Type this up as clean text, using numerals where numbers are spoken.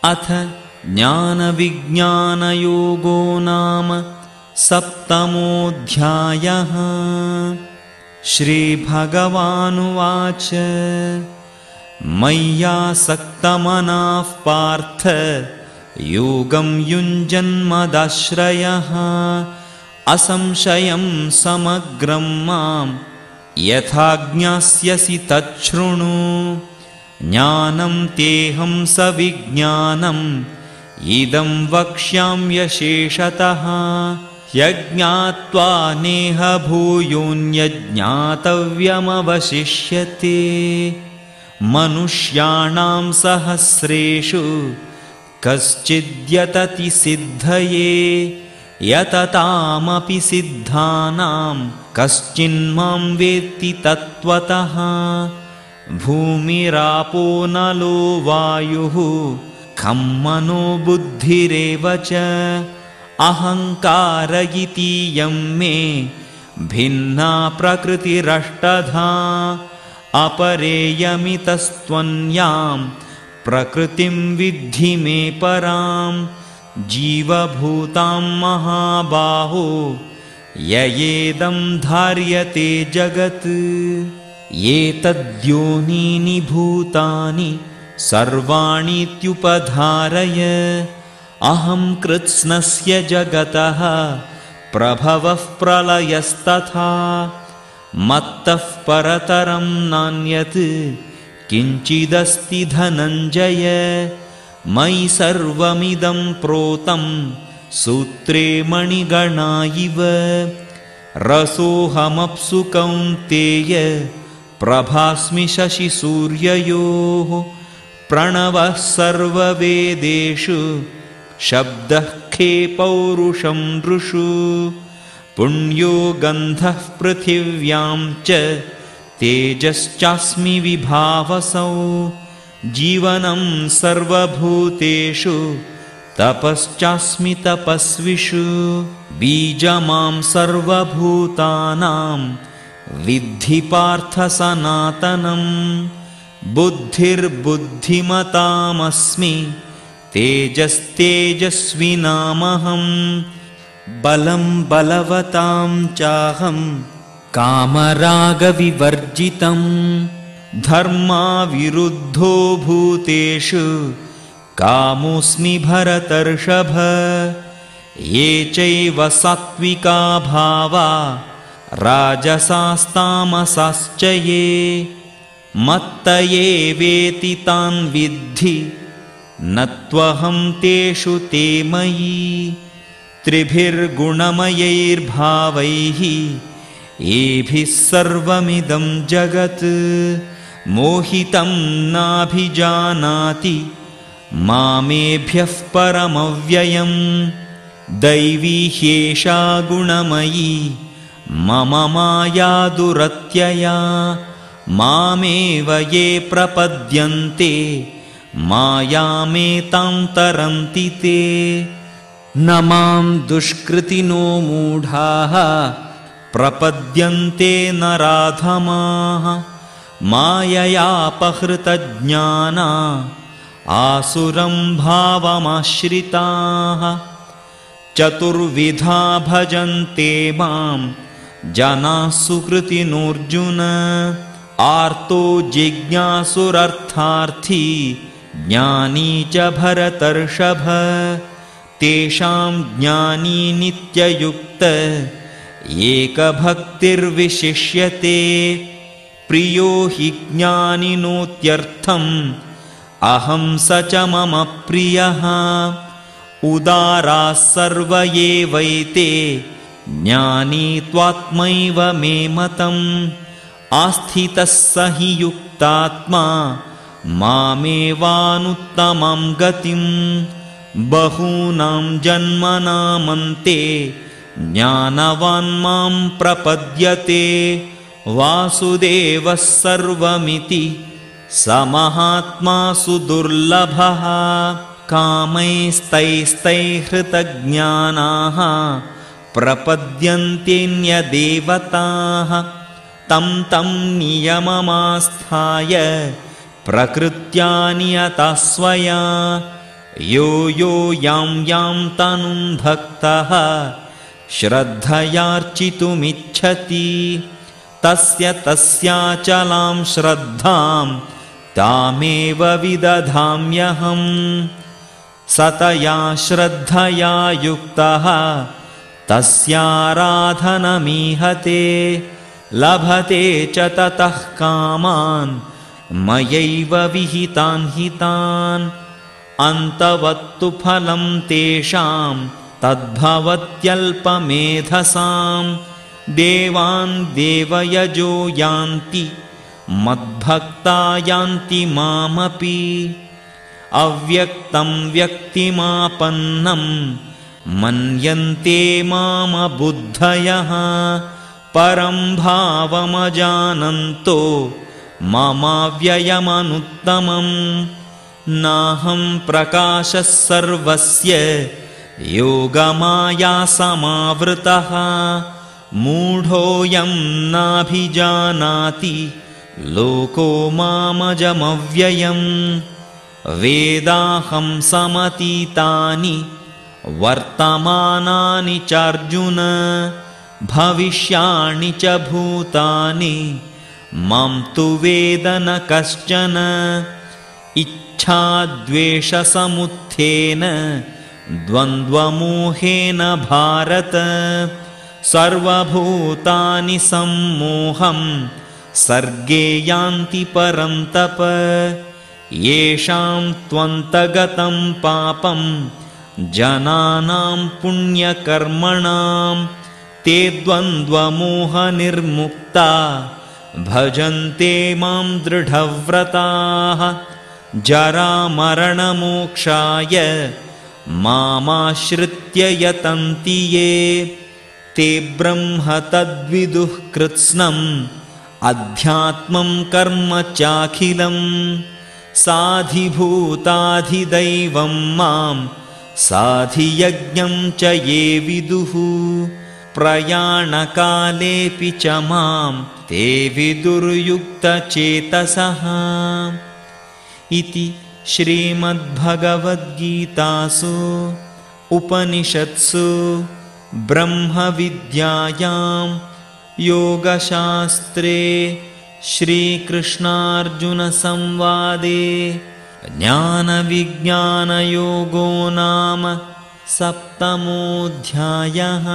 अथ ज्ञानविज्ञानयोगो नाम सप्तमोऽध्यायः। श्रीभगवानुवाच मय्यासक्तमनाः पार्थ योगं युञ्जन्मदाश्रयः असंशयं समग्रं मां यथा ज्ञास्यसि तच्छृणु। ज्ञानं तेऽहं सविज्ञानम् इदं वक्ष्याम्यशेषतः यज्ञात्वा नेह भूयोऽन्यज्ञातव्यमवशिष्यते। मनुष्याणां सहस्रेषु कश्चिद्यतति सिद्धये यततामपि सिद्धानां कश्चिन्मां वेत्ति तत्त्वतः। भूमिरापो नलो वायुः खं मनो बुद्धिरेव च अहङ्कार इतीयं मे भिन्ना प्रकृतिरष्टधा। अपरेयमितस्त्वन्यां प्रकृतिं विद्धि मे परां जीवभूतां महाबाहो ययेदं धार्यते जगत्। एतद्योनीनि भूतानि सर्वाणीत्युपधारय अहं कृत्स्नस्य जगतः प्रभवः प्रलयस्तथा। मत्तः परतरं नान्यत् किञ्चिदस्ति धनञ्जय। मयि सर्वमिदं प्रोतं सूत्रे मणिगणा इव। रसोऽहमप्सु कौन्तेय प्रभास्मि शशिसूर्ययोः। प्रणवः सर्ववेदेषु शब्दः खे पौरुषं नृषु। पुण्यो गन्धः पृथिव्यां च तेजश्चास्मि विभावसौ। जीवनं सर्वभूतेषु तपश्चास्मि तपस्विषु। बीजमां सर्वभूतानां विद्धि पार्थ सनातनम्। बुद्धिर्बुद्धिमतामस्मि तेजस्तेजस्विनामहम्। बलं बलवतां चाहं कामरागविवर्जितम्। धर्माविरुद्धो भूतेषु कामोऽस्मि भरतर्षभ। ये चैव सात्विका भावा राजसास्तामसाश्च ये मत्त एवेति तान् विद्धि न त्वहं तेषु ते मयि। त्रिभिर्गुणमयैर्भावैः एभिः सर्वमिदं जगत्। मोहितं नाभिजानाति मामेभ्यः परमव्ययम्। दैवी ह्येषा गुणमयी मम माया दुरत्यया। मामेव ये प्रपद्यन्ते मायामेतां तरन्ति ते। न मां दुष्कृतिनो मूढाः प्रपद्यन्ते नराधमाः। माययापहृतज्ञाना आसुरं भावमाश्रिताः। चतुर्विधा भजन्ते मां जनाः सुकृतिनोऽर्जुन। आर्तो जिज्ञासुरर्थार्थी ज्ञानी च भरतर्षभ। तेषां ज्ञानी नित्ययुक्त एकभक्तिर्विशिष्यते। प्रियो हि ज्ञानिनोत्यर्थम् अहं स च मम प्रियः। उदाराः सर्व एवैते ज्ञानी त्वात्मैव मे मतम्। आस्थितः स हि युक्तात्मा मामेवानुत्तमां गतिम्। बहूनां जन्मनामन्ते ज्ञानवान् मां प्रपद्यते। वासुदेवः सर्वमिति स महात्मा सुदुर्लभः। कामैस्तैस्तैहृतज्ञानाः प्रपद्यन्तेऽन्यदेवताः। तं तं नियममास्थाय प्रकृत्या नियता स्वया। यो यो यां यां तनुं भक्तः श्रद्धयार्चितुमिच्छति तस्य तस्याचलां श्रद्धां तामेव विदधाम्यहम् सतया श्रद्धया युक्तः तस्याराधनमीहते लभते च ततः कामान् मयैव विहितान् हितान् अन्तवत्तु फलं तेषां तद्भवत्यल्पमेधसां देवान् देवयजो यान्ति मद्भक्ता यान्ति मामपि अव्यक्तं व्यक्तिमापन्नं मन्यन्ते मामबुद्धयः परं भावमजानन्तो ममाव्ययमनुत्तमम् नाहं प्रकाशः सर्वस्य योगमाया समावृतः मूढोऽयं नाभिजानाति लोको मामजमव्ययम् वेदाहं समतीतानि वर्तमानानि चार्जुन भविष्याणि च भूतानि मां तु वेद न कश्चन इच्छाद्वेषसमुत्थेन द्वन्द्वमोहेन भारत सर्वभूतानि सम्मोहं सर्गे यान्ति परन्तप येषां त्वन्तगतं पापं जनानां पुण्यकर्मणां ते द्वन्द्वमोहनिर्मुक्ता भजन्ते मां दृढव्रताः जरामरणमोक्षाय मामाश्रित्य यतन्ति ये ते ब्रह्म तद्विदुः कृत्स्नम् अध्यात्मं कर्म चाखिलं साधिभूताधिदैवं मां साधियज्ञं च ये विदुः प्रयाणकालेऽपि च मां ते विदुर्युक्तचेतसः इति श्रीमद्भगवद्गीतासु उपनिषत्सु ब्रह्मविद्यायां योगशास्त्रे श्रीकृष्णार्जुनसंवादे ज्ञानविज्ञानयोगो नाम 7मोऽध्यायः।